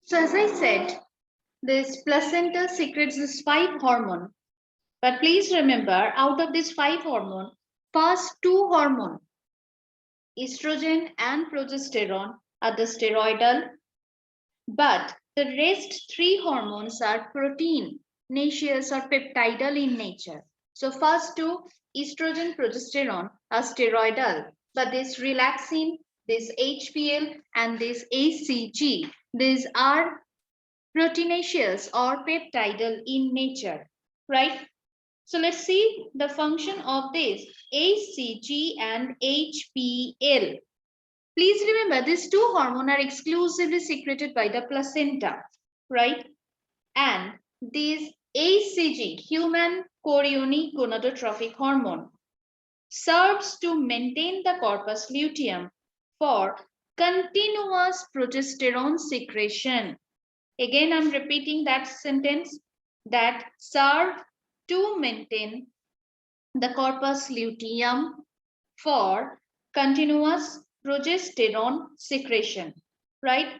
So as I said, this placenta secretes this 5 hormone. But please remember, out of these 5 hormone, first 2 hormone, estrogen and progesterone, are the steroidal, but the rest 3 hormones are proteinaceous or peptidal in nature. So first 2, estrogen, progesterone, are steroidal, but this relaxin, this HPL, and this ACG, these are proteinaceous or peptidal in nature, right? So let's see the function of this ACG and HPL. Please remember these 2 hormones are exclusively secreted by the placenta, right? And this ACG, human chorionic gonadotrophic hormone, serves to maintain the corpus luteum for continuous progesterone secretion. Again, I'm repeating that sentence, that serve to maintain the corpus luteum for continuous progesterone secretion, right?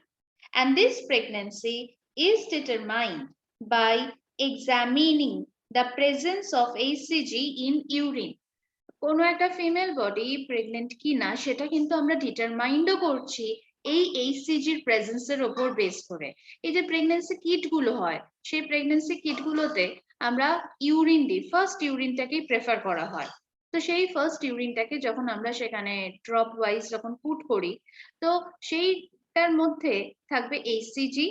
And this pregnancy is determined by examining the presence of ACG in urine. কোনো একটা female body pregnant কিনা সেটা কিন্তু আমরা ডিটারমাইন্ডও করছি এই এইচসিজির প্রেজেন্সের উপর base করে। এই যে প্রেগনেন্সি কিটগুলো হয়, সেই প্রেগনেন্সি কিটগুলোতে আমরা ইউরিন দিই, ফার্স্ট ইউরিনটাকেই প্রেফার করা হয়। তো সেই ফার্স্ট ইউরিনটাকে যখন আমরা সেখানে ড্রপ ওয়াইজ যখন পুট করি, তো সেইটার মধ্যে থাকবে এইচসিজি,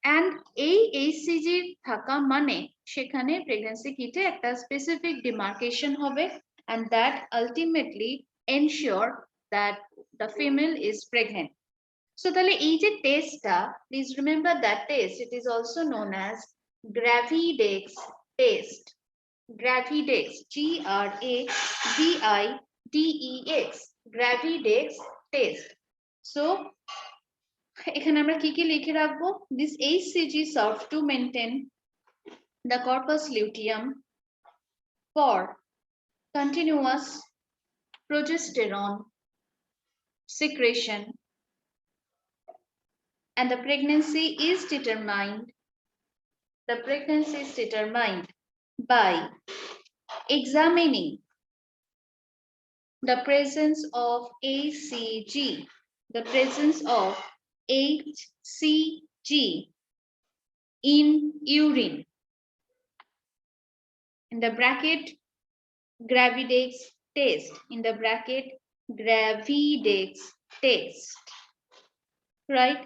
অ্যান্ড এই এইচসিজি থাকা মানে সেখানে প্রেগন্যান্সি কিটে একটা স্পেসিফিক ডিমার্কেশন হবে, and that ultimately ensure that the female is pregnant. So তাহলে এই যে টেস্টটা, please remember that test, it is also known as Gravidex test. Gravidex, Gravidex, Gravidex test. So এখানে আমরা কি কি লিখে রাখবো? This HCG serves to maintain the corpus luteum for continuous progesterone secretion, and the pregnancy is determined by examining the presence of ACG, the presence of HCG in urine. In the bracket, Gravidex test. In the bracket, Gravidex test. Right?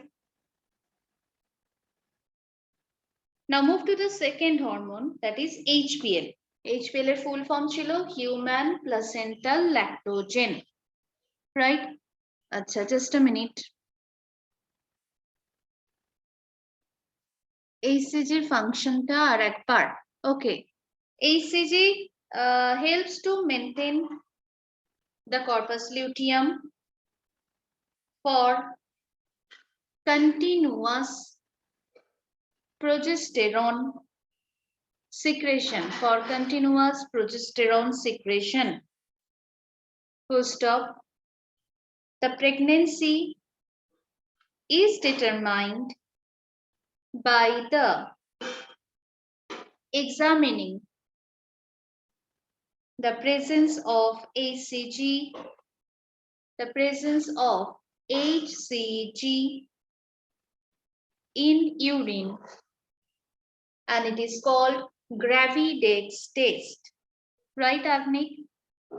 Now move to the second hormone, that is HPL. HPL এর full form ছিল Human Placental Lactogen. Right? আচ্ছা, just a minute. HCG ফাংশনটা আর একবার। Okay. HCG helps to maintain the corpus luteum for continuous progesterone secretion, Full stop. The pregnancy is determined by the examining the presence of HCG in urine, and it is called Gravidex test. Right, Agnik?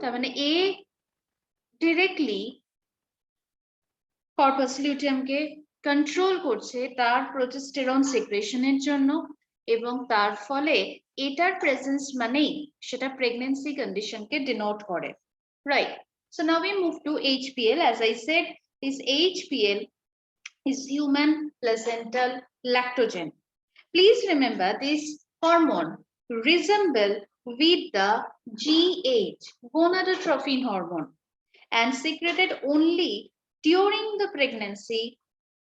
তার মানে A directly corpus luteum K control করছে তার progesterone সিক্রেশনের জন্য, এবং তার ফলে এটার presence মানেই সেটা প্রেগন্যান্সি কন্ডিশনকে ডিনোট করে, right? So now we move to HPL. As I said, this HPL is human placental lactogen. Please remember this hormone resemble with the GH, gonadotrophin hormone, and secreted only during the pregnancy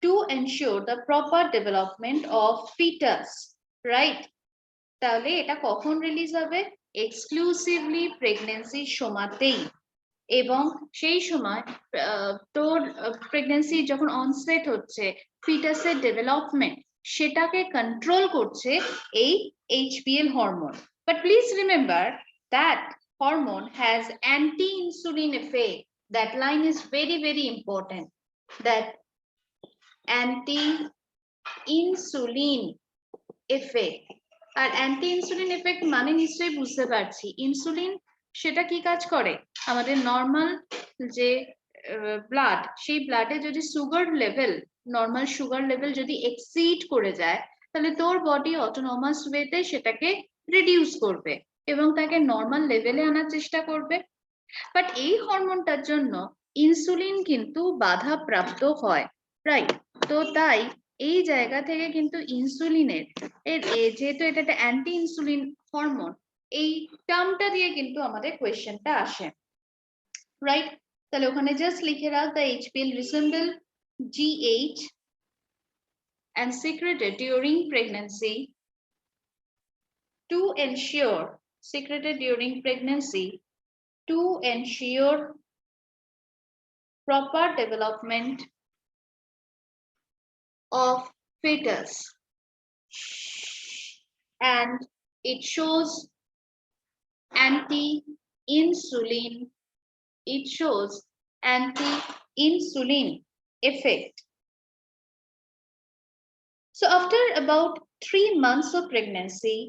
to ensure the proper development of fetus, right? তাহলে এটা কখন release হবে? Exclusively প্রেগন্যান্সির সময়তেই, এবং সেই সময় তোর pregnancy যখন অনসেট হচ্ছে, ফিটাসের ডেভেলপমেন্ট সেটাকে কন্ট্রোল করছে এই HPL hormone. But please remember that hormone has anti-insulin effect. That line is very, very important. That anti-insulin effect. আর anti-insulin effect মানে নিশ্চয়ই বুঝতে পারছি, ইনসুলিন সেটা কি কাজ করে, আমাদের নর্মাল যে ব্লাড, সেই ব্লাডে যদি sugar level, normal sugar level যদি এক্সিড করে যায়, তাহলে তোর বডি অটোনমাস ওয়েতে সেটাকে রিডিউস করবে এবং তাকে নর্মাল লেভেলে আনার চেষ্টা করবে। বাট এই হরমোনটার জন্য ইনসুলিন কিন্তু বাধা প্রাপ্ত হয়, রাইট? তো তাই এই জায়গা থেকে কিন্তু ইনসুলিনের যেহেতু এটা একটা অ্যান্টি ইনসুলিন হরমোন, এই টার্মটা দিয়ে কিন্তু আমাদের কোয়েশ্চেনটা আসে, রাইট? তাহলে ওখানে জাস্ট লিখে রাখ, the HPL resemble GH and secreted during pregnancy to ensure proper development of fetus, and it shows anti-insulin effect. So after about 3 months of pregnancy,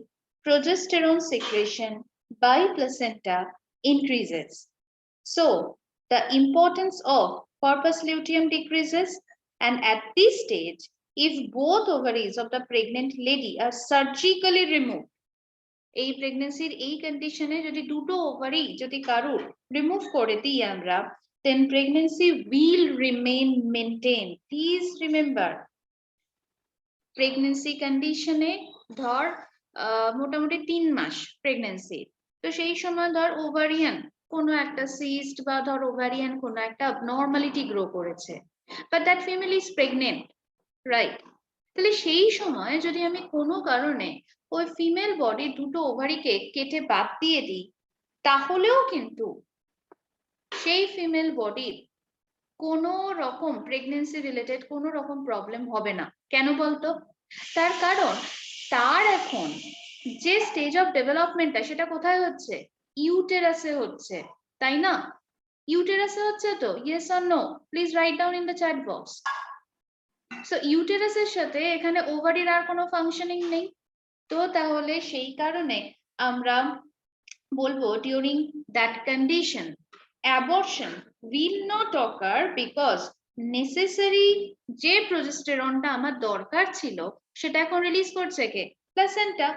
progesterone secretion by placenta increases. So the importance of corpus luteum decreases, and at this stage, if both ovaries of the pregnant lady are surgically removed, এই প্রেগন্যান্সির এই কন্ডিশনে যদি দুটো ovary যদি কারুর remove করে দিই আমরা, then pregnancy will remain maintained. Please remember, pregnancy কন্ডিশনে ধর মোটামুটি 3 মাস প্রেগন্যান্সি, তো সেই সময় ধর ওভারিয়ান কোনো একটা সিস্ট বা ধর ওভারিয়ান কোনো একটা abnormality গ্রো করেছে, but that female is pregnant, right? তাহলে সেই সময় যদি আমি কোনো কারণে ওই ফিমেল বডি দুটো ওভারিকে কেটে বাদ দিয়ে দিই, তাহলেও কিন্তু সেই ফিমেল বডির কোনো রকম প্রেগন্যান্সি রিলেটেড কোনো রকম প্রবলেম হবে না। কেন বলতো? তার কারণ তার এখন যে স্টেজ অফ ডেভেলপমেন্টটা সেটা কোথায় হচ্ছে? ইউটেরাসে হচ্ছে, তাই না? ইউটেরাসে হচ্ছে তো, yes or no? Please write down in the chat box. So ইউটেরাসের সাথে এখানে ওভারির আর কোনো ফাংশনিং নেই, তো তাহলে সেই কারণে আমরা বলবো during that condition abortion will not occur because necessary যে প্রোজেস্টেরনটা আমার দরকার ছিল সেটা এখন রিলিজ করছে কে? Placenta,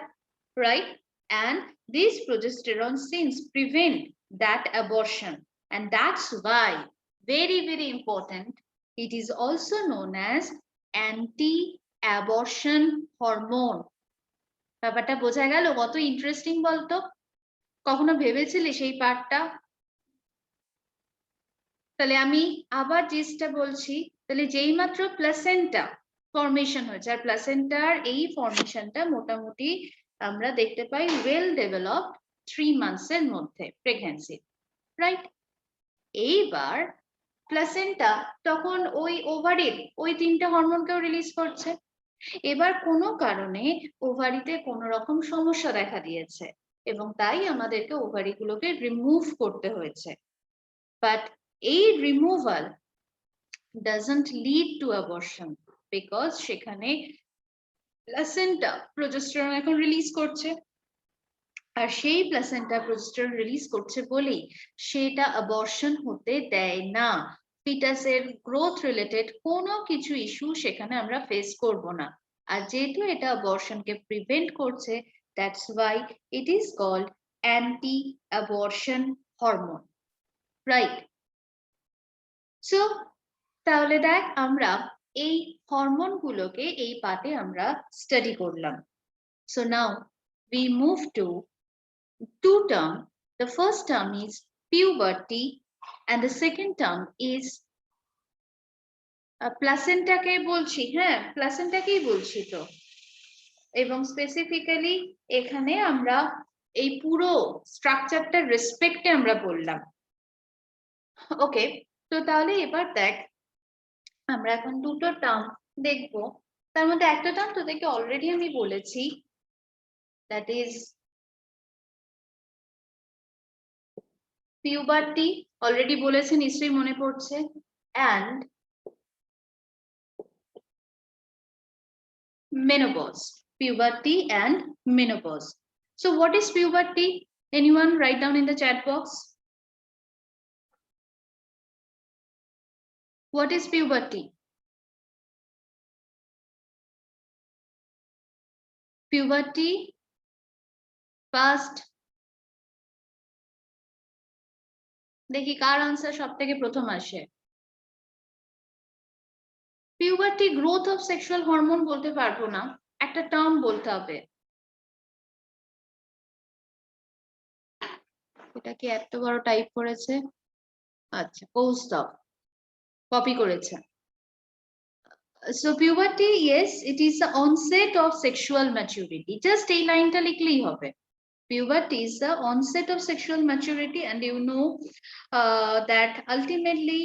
right? And this progesterone since prevent that abortion, and that's why very, very important, it is also known as anti-abortion hormone. ব্যাপারটা বোঝা গেল? কত ইন্টারেস্টিং বলতো? কখনো ভেবেছিলি সেই পার্টটা? তাহলে আমি আবার জিনিসটা বলছি, তাহলে যেই মাত্র প্লাসেন্টা ফর্মেশন হয়েছে, আর প্লাসেন্টার এই ফর্মেশনটা মোটামুটি আমরা দেখতে পাই ওয়েল ডেভেলপড 3 মান্থস এর মধ্যে প্রেগন্যান্সি, রাইট? এইবার প্লাসেন্টা তখন ওই ওভারির ওই 3টে হরমোনকেও রিলিজ করছে। এবার কোনো কারণে ওভারিতে কোনো রকম সমস্যা দেখা দিয়েছে এবং তাই আমাদেরকে ওভারিগুলোকে রিমুভ করতে হয়েছে। বাট এই removal doesn't lead to abortion because সেখানে প্লাসেন্টা প্রোজেস্টেরন এখন রিলিজ করছে, আর সেই প্লাসেন্টা প্রোজেস্টেরন রিলিজ করছে বলেই সেটা অ্যাবর্শন হতে দেয় না। ফিটাসের গ্রোথ রিলেটেড কোনো কিছু ইস্যু সেখানে আমরা ফেস করব না, আর যেহেতু এটা অ্যাবর্শনকে প্রিভেন্ট করছে, that's why it is called anti abortion hormone, right? So তাহলে দেখ আমরা এই হরমোনগুলোকে এই পার্টে আমরা স্টাডি করলাম। So now we move to 2 term. The first term is puberty and the second term is প্লাসেন্টাকে বলছি, হ্যাঁ প্লাসেন্টাকেই বলছি তো, এবং স্পেসিফিক্যালি এখানে আমরা এই পুরো স্ট্রাকচারটার রেসপেক্টে আমরা বললাম। ওকে, তো তাহলে এবার দেখ, আমরা এখন দুটো টার্ম দেখবো। তার মধ্যে একটা টার্ম তোদেরকে অলরেডি আমি বলেছি, দ্যাট ইজ পিউবার্টি। অলরেডি বলেছে, নিশ্চয়ই মনে পড়ছে। And menopause, puberty and menopause. So what is puberty? Anyone write down in the chat box? What is puberty? Puberty first, দেখি কার আনসার সব থেকে প্রথম আসে। Puberty growth of sexual hormone বলতে পারবো না, একটা টার্ম বলতে হবে। এটা কি এত বড় টাইপ করেছে? আচ্ছা, কৌস্তব কপি করেছে। So puberty, yes, it is the onset of sexual maturity. Just এই লাইনটা লিখলেই হবে। Puberty is the onset of sexual maturity, and you know that ultimately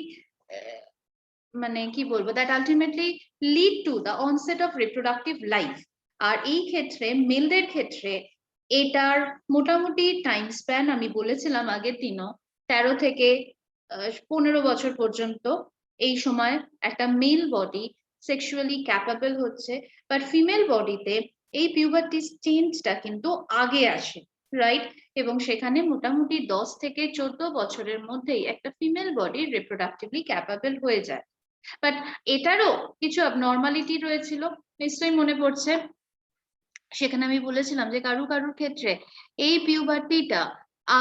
মানে কি বলবো, that ultimately lead to the onset of reproductive life. আর এই ক্ষেত্রে মেলদের ক্ষেত্রে এটার মোটামুটি টাইম স্প্যান আমি বলেছিলাম আগের দিনও, 13 থেকে 15 বছর পর্যন্ত এই সময় একটা মেল বডি সেক্সুয়ালি ক্যাপাবল হচ্ছে, বাট ফিমেল বডিতে এই পিউবার্টি চেঞ্জটা কিন্তু আগে আসে, রাইট? এবং সেখানে মোটামুটি 10 থেকে 14 বছরের মধ্যেই একটা ফিমেল বডি রিপ্রোডাক্টিভলি ক্যাপাবল হয়ে যায়। বাট এটারও কিছু অ্যাবনর্মালিটি রয়েছিল, নিশ্চয়ই মনে পড়ছে। সেখানে আমি বলেছিলাম যে কারুর ক্ষেত্রে এই পিউবার্টিটা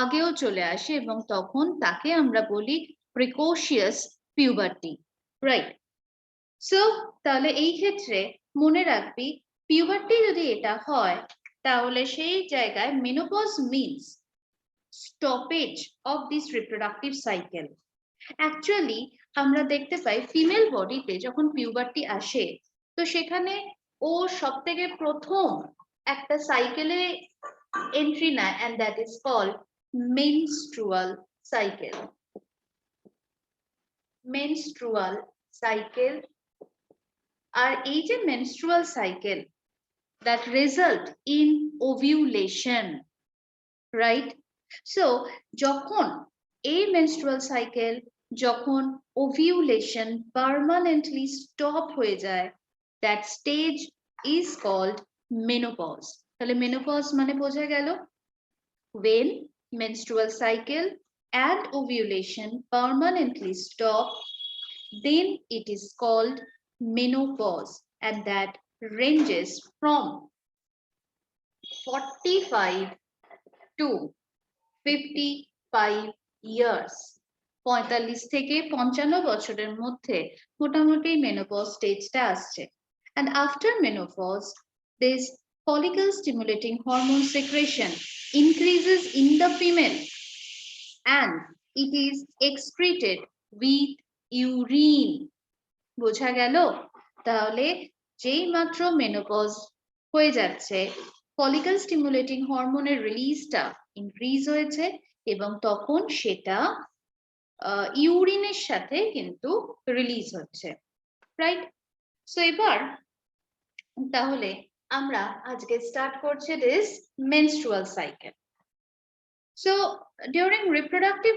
আগেও চলে আসে এবং তখন তাকে আমরা বলি প্রিকোশিয়াস পিউবার্টি, রাইট? সো তাহলে এই ক্ষেত্রে মনে রাখবি, পিউবার্টি যদি এটা হয় তাহলে সেই জায়গায় menopause means stoppage of this reproductive cycle. Actually আমরা দেখতে পাই ফিমেল বডিতে যখন পিউবার্টি আসে, তো সেখানে ও সব থেকে প্রথম একটা সাইকেলে এন্ট্রি নেয়, and that is called menstrual cycle. menstrual cycle, আর এই যে menstrual cycle that result in ovulation, right? So যখন এই menstrual cycle, যখন ovulation permanently stop হয়ে যায়, that stage is called menopause. তাহলে menopause মানে বোঝা গেল, when menstrual cycle and ovulation permanently stop, then it is called menopause, and that ranges from 45 to 55 years. 45 থেকে 55 বছরের মধ্যে মোটামুটি মেনোপজ স্টেজটা আসছে। And after menopause, this follicle stimulating hormone secretion increases in the female, and it is excreted with urine. বোঝা গেল? তাহলে যেই মাত্র মেনোপজ হয়ে যাচ্ছে, ফলিকল স্টিমুলেটিং হরমোনের রিলিজটা ইনক্রিজ হয়েছে এবং তখন সেটা ইউরিনের সাথে কিন্তু রিলিজ হচ্ছে, রাইট? সো এবার তাহলে আমরা আজকে স্টার্ট করছি this menstrual cycle. So during reproductive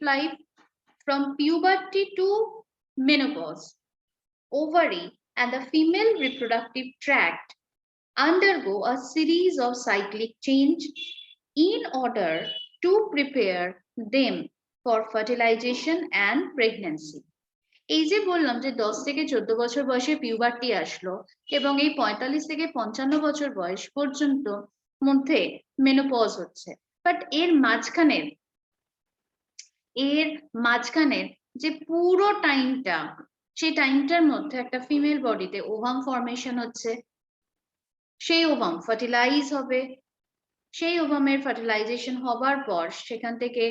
life from puberty to menopause, ovary and the female reproductive tract undergo a series of cyclic change in order to prepare them for fertilization and pregnancy. এই যে বললাম যে 10 থেকে 14 বছর বয়সে puberty আসলো এবং এই 45 থেকে 55 বছর বয়স পর্যন্ত মধ্যে মেনোপজ হচ্ছে, বাট এর মাঝখানের যে পুরো টাইমটা, সেই টাইমটার মধ্যে একটা ফিমেল বডিতে ওভাম ফর্মেশন হচ্ছে, সেই ওভাম ফার্টিলাইজ হবে, সেই ওভামের ফার্টিলাইজেশন হবার পর সেখান থেকে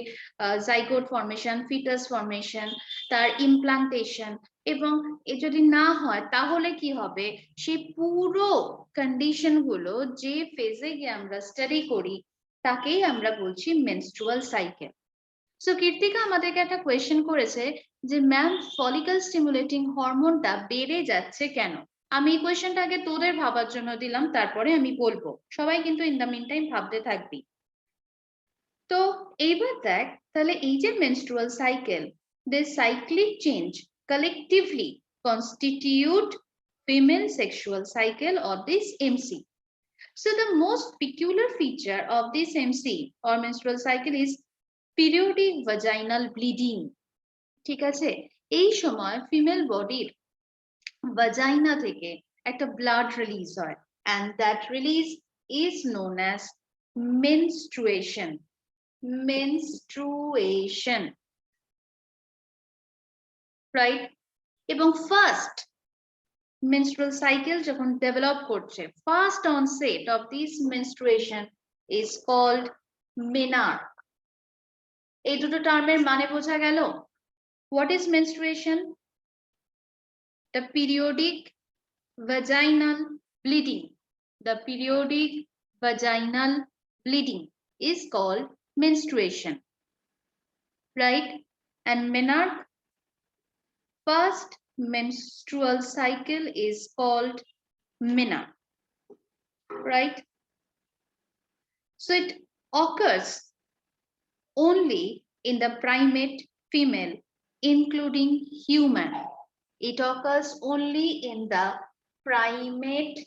জাইগোট ফর্মেশন, ফিটাস ফর্মেশন, তার ইমপ্লান্টেশন, এবং এ যদি না হয় তাহলে কি হবে, সেই পুরো কন্ডিশন গুলো যে ফেজে গিয়ে আমরা স্টাডি করি তাকেই আমরা বলছি মেনস্ট্রুয়াল সাইকেল। সো কীর্তিকা আমাদেরকে একটা কোয়েশ্চেন করেছে যে ম্যাম ফলিকল স্টিমুলেটিং হরমোনটা বেড়ে যাচ্ছে কেন? আমি এই কোয়েশ্চেনটা আগে তোদের ভাবার জন্য দিলাম, তারপরে আমি বলবো। সবাই কিন্তু ইন দ্য মিন টাইম ভাবতে থাকবি। তো এইবার দেখ, তাহলে এই যে menstrual cycle, this cyclic change collectively constitute female sexual cycle or this MC. So the most peculiar feature of this MC or menstrual cycle is periodic vaginal bleeding. ঠিক আছে, এই সময় ফিমেল বডির ভাজাইনা থেকে একটা ব্লাড রিলিজ হয়, and that release is known as menstruation. Menstruation, right? এবং first menstrual cycle যখন ডেভেলপ করছে, first onset of this menstruation is called menarche. এই দুটো টার্মের মানে বোঝা গেল? What is menstruation? The periodic vaginal bleeding. The periodic vaginal bleeding is called menstruation, right? And menarche, first menstrual cycle is called menarche, right? So it occurs only in the primate female, including human. It occurs only in the primate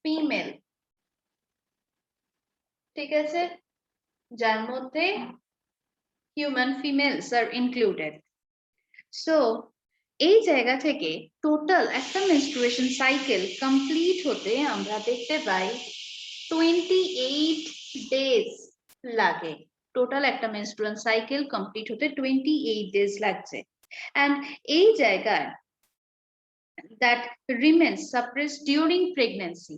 female. ঠিক আছে, যার মধ্যে human females are included. So এই জায়গা থেকে total একটা menstruation cycle complete হতে আমরা দেখতে পাই 28 ডেজ লাগে। টোটাল একটা মেনস্ট্রুয়াল সাইকেল কমপ্লিট হতে 28 ডেজ লাগছে। and এই জায়গায় that remains suppressed during pregnancy,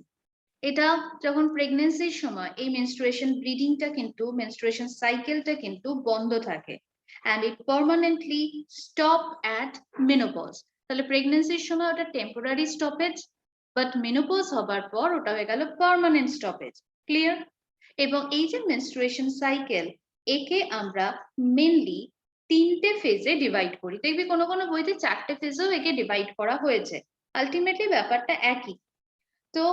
এটা যখন প্রেগন্যান্সির সময় এই মেনস্ট্রুয়েশন ব্লিডিংটা কিন্তু মেনস্ট্রুয়েশন সাইকেলটা কিন্তু বন্ধ থাকে, and it permanently stop at menopause. তাহলে প্রেগন্যান্সির সময় ওটা টেম্পোরারি স্টপেজ, বাট মেনোপজ হবার পর ওটা হয়ে গেল পার্মানেন্ট স্টপেজ। ক্লিয়ার? এবং এই যে মেনস্ট্রুয়েশন সাইকেল, একে আমরা মেনলি 3টে ফেজে ডিভাইড করি। দেখবি কোনো কোনো বইতে 4টে ফেজেও একে ডিভাইড করা হয়েছে, আলটিমেটলি ব্যাপারটা একই। তো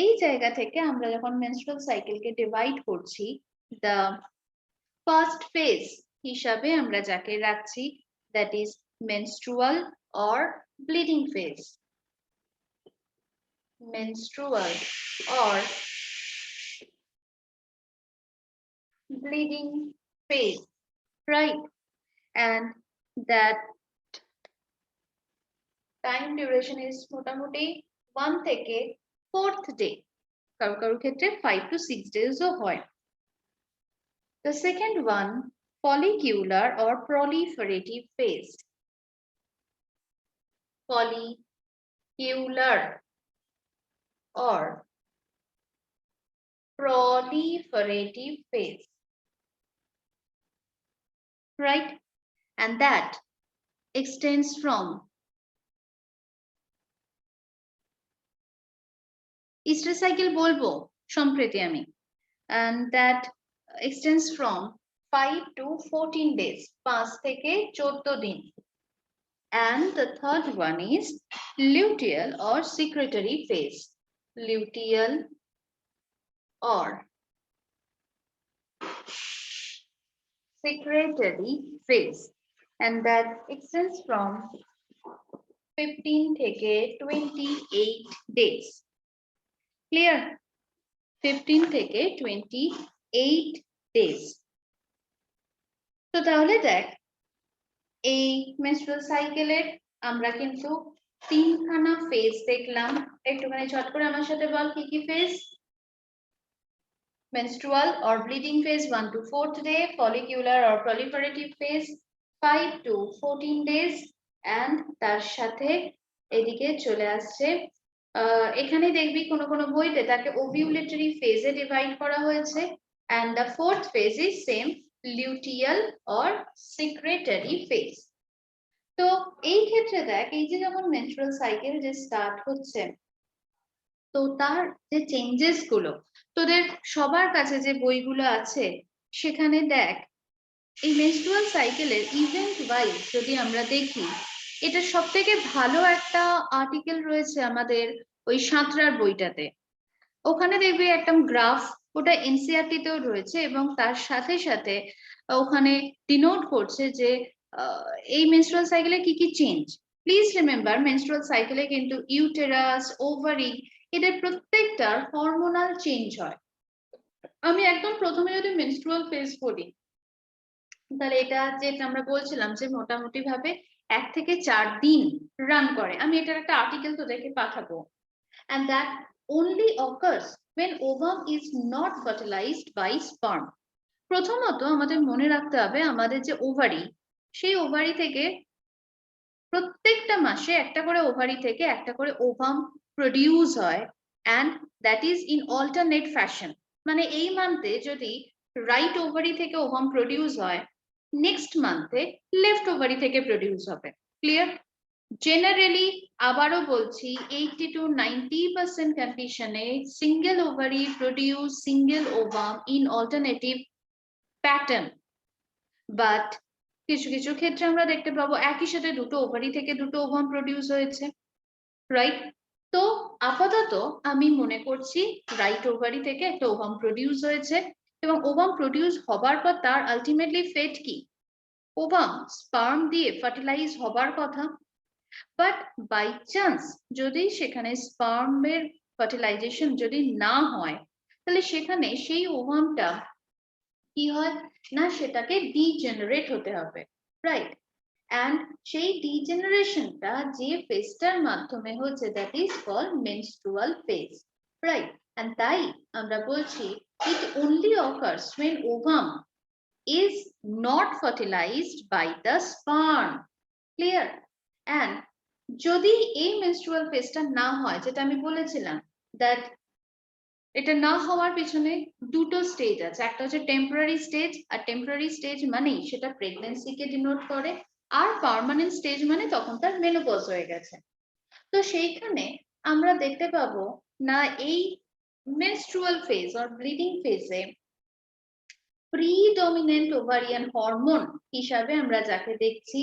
এই জায়গা থেকে আমরা যখন মেনস্ট্রুয়াল সাইকেলকে ডিভাইড করছি, দ্য ফার্স্ট ফেজ হিসাবে আমরা যাকে রাখছি, that is menstrual or bleeding phase. menstrual or bleeding phase, right? And that time duration is মোটামুটি 1 থেকে 4th day, কারো কারো ক্ষেত্রে 5 to 6 days ও হয়। The second one, follicular or proliferative phase. Follicular or proliferative phase, right? And that extends from Easter cycle বলবো সম্প্রতি আমি, and that extends from 5 to 14 days, 5 থেকে 14 দিন। And the third one is luteal or secretory phase. Luteal or secretory phase, and that extends from 15 থেকে 28 days. Clear? 15 থেকে 28 days. তো তাহলে দেখ, এই মেনস্ট্রুয়াল সাইকেলের আমরা কিন্তু 3খানা ফেজ দেখলাম। একটুখানি ঝট করে আমার সাথে বল কি কি phase? menstrual or bleeding phase 1 to 4th day, follicular or proliferative phase 5 to 14 days, and তার সাথে এদিকে চলে আসছে এখানে দেখবি কোন কোন বইতে তাকে ওভিউলেটরি ফেজে ডিভাইড করা হয়েছে, and the 4th phase is same, luteal or secretory phase. তো এই ক্ষেত্রে দেখ, এই যে যখন মেনস্ট্রুয়াল সাইকেল যে স্টার্ট হচ্ছে, তো তার যে চেঞ্জেস গুলো তোদের সবার কাছে যে বইগুলো আছে সেখানে দেখ এই মেনস্ট্রুয়াল সাইকেলের ইভেন্ট ওয়াইজ যদি আমরা দেখি, এটা সবথেকে ভালো একটা আর্টিকেল রয়েছে আমাদের ওই সাঁতরার বইটাতে। ওখানে দেখবে একটা গ্রাফ, ওটা এনসিইআরটি তেও রয়েছে এবং তার সাথে সাথে ওখানে ডিনোট করছে যে এই মেনস্ট্রুয়াল সাইকেলে কি কি চেঞ্জ। প্লিজ রিমেম্বার, মেনস্ট্রুয়াল সাইকেলে কিন্তু ইউটেরাস, ওভারি, এদের প্রত্যেকটার হরমোনাল চেঞ্জ হয়। আমি একদম প্রথমে যদি মেনস্ট্রুয়াল ফেজ বলি, তাহলে এটা যেটা আমরা বলছিলাম যে মোটামুটি ভাবে 1 থেকে 4 দিন রান করে। আমি এটার একটা আর্টিকেল তোদেরকে পাঠাবো। And that only occurs when ovum is not fertilized by sperm. প্রথমত আমাদের মনে রাখতে হবে আমাদের যে ওভারি, সেই ওভারি থেকে প্রত্যেকটা মাসে একটা করে ওভারি থেকে একটা করে ওভাম প্রডিউস হয়, and that is in alternate fashion. মানে এই মান্থে যদি রাইট ওভারি থেকে ওভাম প্রডিউস হয়, নেক্সট মান্থে লেফট ওভারি থেকে প্রডিউস হবে। ক্লিয়ার? জেনারেলি আবারও বলছি 80 to 90% কন্ডিশনে single ovary produce single ovum in alternative pattern, but কিছু কিছু ক্ষেত্রে আমরা দেখতে পাবো একই সাথে দুটো ওভারি থেকে দুটো ওভাম প্রডিউস হয়েছে, রাইট? তো আপাতত আমি মনে করছি রাইট ওভারি থেকে একটা ওভাম প্রডিউস হয়েছে এবং ওভাম প্রডিউস হবার পর তার আলটিমেটলি ফেট কি? ওভাম স্পার্ম দিয়ে ফার্টিলাইজ হবার কথা। বাট বাই চান্স যদি সেখানে স্পার্মের ফার্টিলাইজেশন যদি না হয়, তাহলে সেখানে সেই ওভামটা কি হয় না, সেটাকে ডিজেনারেট হতে হবে, রাইট? অ্যান্ড সেই ডিজেনারেশনটা যে ফেজটার মাধ্যমে হচ্ছে, that is called menstrual phase, right? And তাই আমরা বলছি it only occurs when ovum is not fertilized by the sperm. Clear? And যদি এই মেনস্ট্রুয়াল ফেজটা না হয়, যেটা আমি বলেছিলাম দ্যাট এটা না হওয়ার পিছনে দুটো স্টেজ আছে, একটা হচ্ছে টেম্পোরারি স্টেজ, আর টেম্পোরারি স্টেজ মানেই সেটা প্রেগন্যান্সিকে ডিনোট করে, আর পার্মানেন্ট স্টেজ মানে তখন তার মেনোপজ হয়ে গেছে। তো সেইখানে আমরা দেখতে পাবো না এই মেনস্ট্রুয়াল ফেজ অর ব্লিডিং ফেজে প্রিডমিনেন্ট ওভারিয়ান হরমোন হিসাবে আমরা যাকে দেখছি,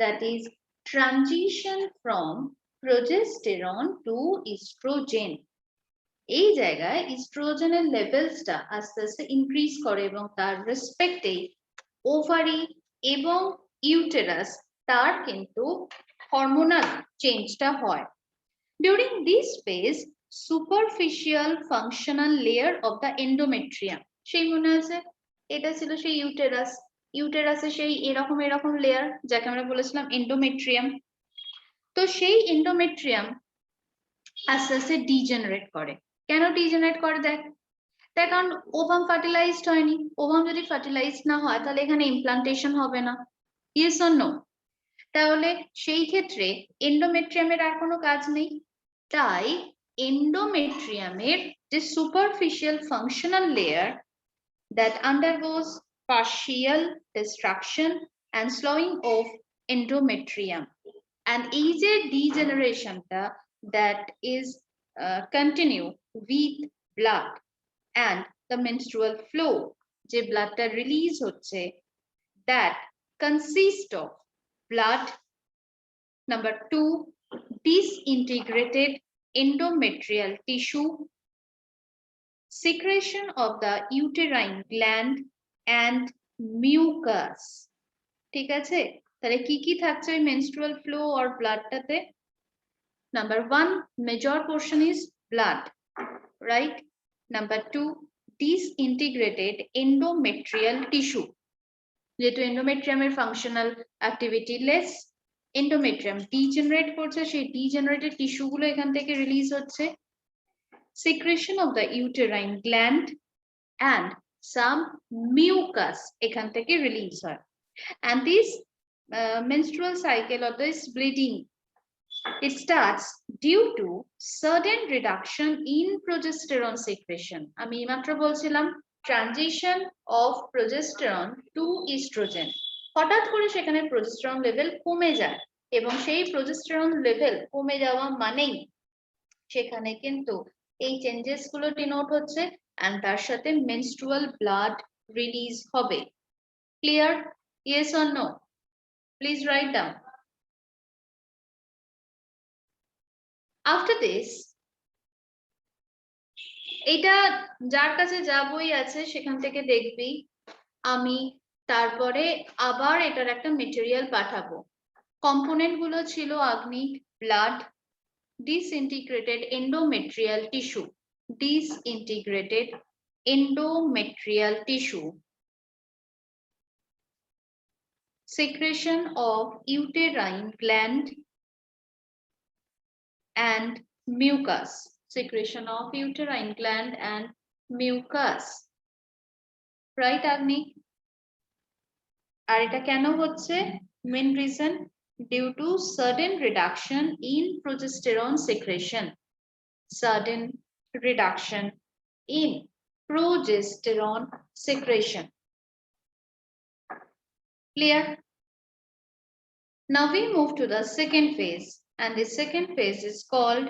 that is transition from progesterone to oestrogen. এই জায়গায় ইস্ট্রোজেনের লেভেলসটা আস্তে আস্তে ইনক্রিজ করে এবং তার রেসপেক্টে ওভারি এবং ইউটেরাস তার কিন্তু হরমোনাল চেঞ্জটা হয়। During this phase superficial functional layer of the endometrium, সেই মনে আছে এটা ছিল সেই ইউটেরাস, ইউটেরাসে সেই এরকম এরকম লেয়ার যাকে আমরা বলেছিলাম এন্ডোমেট্রিয়াম। তো সেই এন্ডোমেট্রিয়াম আস্তে আস্তে ডিজেনারেট করে। কেন ডিজেনারেট করে? দেখ, তার কারণ ওভাম ফার্টিলাইজড হয়নি। ওভাম যদি ফার্টিলাইজড না হয় তাহলে এখানে ইমপ্লান্টেশন হবে না। Yes or no? তাহলে সেই ক্ষেত্রে এন্ডোমেট্রিয়ামের আর কোনো কাজ নেই। তাই এন্ডোমেট্রিয়ামের যে superficial functional layer that undergoes partial destruction and slowing of endometrium, and এই যে degenerationটা that is continue with blood and the menstrual flow, যে ব্লাডটা রিলিজ হচ্ছে, that consist of blood, number 2 disintegrated endometrial tissue, secretion of the uterine gland and mucus. ঠিক আছে? তাহলে কি কি থাকছে ওই menstrual flow or ব্লাডটাতে? Number 1, major portion is blood, right? Number 2, disintegrated endometrial tissue. যেহেতু এন্ডোমেট্রিয়ামের functional activity less, endometrium degenerate করছে, সেই ডিজেনারেটেড টিস্যুগুলো এখান থেকে রিলিজ হচ্ছে, secretion of the uterine gland and some mucus এখান থেকে রিলিজ হয়। And this menstrual cycle or this bleeding, it starts due to sudden reduction in progesterone secretion. আমি মাত্র বলছিলাম transition of progesterone to oestrogen, হঠাৎ করে সেখানে প্রোজেস্টেরন লেভেল কমে যায় এবং সেই প্রোজেস্টেরন লেভেল কমে যাওয়া মানেই সেখানে কিন্তু এই চেঞ্জেস গুলো ডিনোট হচ্ছে, and তার সাথে মেনস্ট্রুয়াল ব্লাড রিলিজ হবে। Clear? Yes or no? Please write down. After this, এটা যার কাছে যা বই আছে সেখান থেকে দেখবি, আমি তারপরে আবার এটার একটা মেটেরিয়াল পাঠাবো। কম্পোনেন্ট গুলো ছিল আগ্নিক, blood, disintegrated endometrial tissue, disintegrated endometrial tissue, secretion of uterine gland and mucus, secretion of uterine gland and mucus, right Agni? আর এটা কেন হচ্ছে? Main reason, due to sudden reduction in progesterone secretion, sudden reduction in progesterone secretion. Clear? Now we move to the second phase, and the second phase is called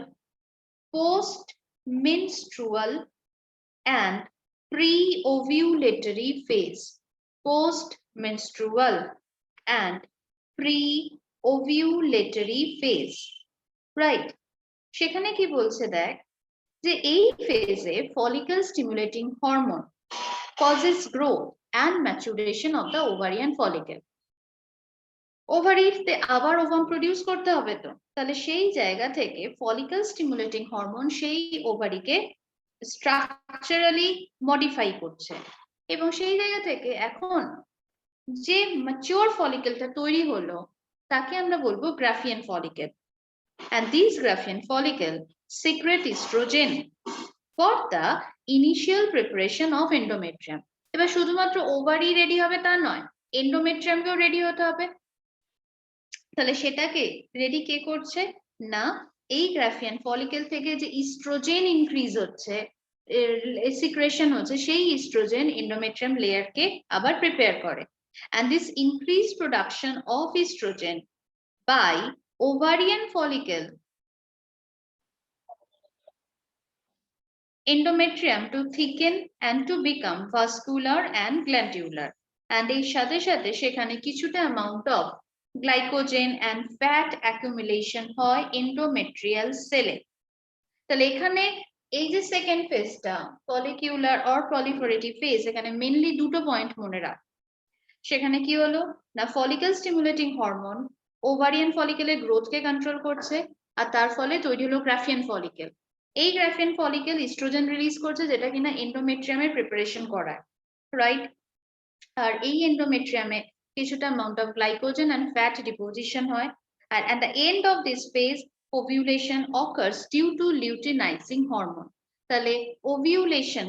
post-menstrual and pre-ovulatory phase. Post-menstrual and pre-ovulatory phase. Right? সেখানে কি বলছে দেখ, যে এই ফেজে follicle stimulating hormone causes growth and maturation of the ovarian follicle. ওভারিতে আবার ovum produce করতে হবে, তো তাহলে সেই জায়গা থেকে ফলিকল স্টিমুলেটিং হরমোন সেই ওভারিকে স্ট্রাকচারালি মডিফাই করছে, এবং সেই জায়গা থেকে এখন যে ম্যাচিওর ফলিকলটা তৈরি হলো তাকে আমরা বলবো Graafian follicle, and these Graafian follicle secrete estrogen for the initial preparation of endometrium. এবার শুধুমাত্র ওভারি রেডি হবে তা নয়, এন্ডোমেট্রিয়ামকেও রেডি হতে হবে। তাহলে সেটাকে রেডি কে করছে না, এই গ্রাফিয়ান ফলিকল থেকে যে ইস্ট্রোজেন ইনক্রিজ হচ্ছে, সিক্রেশন হচ্ছে, সেই ইস্ট্রোজেন এন্ডোমেট্রিয়াম লেয়ারকে আবার প্রিপেয়ার করে, and this increased production of estrogen by ovarian follicle endometrium to thicken and to become vascular and glandular, and এই সাথে সাথে সেখানে কিছুটা amount of glycogen and fat accumulation হয় endometrial cell-এ। তাহলে এখানে এই যে সেকেন্ড ফেজটা ফলিকিউলার অর প্রলিফারেটিভ ফেজ, এখানে মেইনলি দুটো পয়েন্ট মনে রাখ। সেখানে কি হলো না, ফলিকল স্টিমুলেটিং হরমোন ওভারিয়ান ফলিকেলের গ্রোথকে কন্ট্রোল করছে, আর তার ফলে তৈরি হলো গ্রাফিয়ান ফলিকেল। এই গ্রাফিয়ান ফলিকেল ইস্ট্রোজেন রিলিজ করছে, যেটা কিনা এন্ডোমেট্রিয়ামের প্রিপারেশন করায়, রাইট? আর এই এন্ডোমেট্রিয়ামে কিছুটা amount of glycogen and fat deposition হয়, and at the end of this phase ovulation occurs due to luteinizing hormone. তাহলে ovulation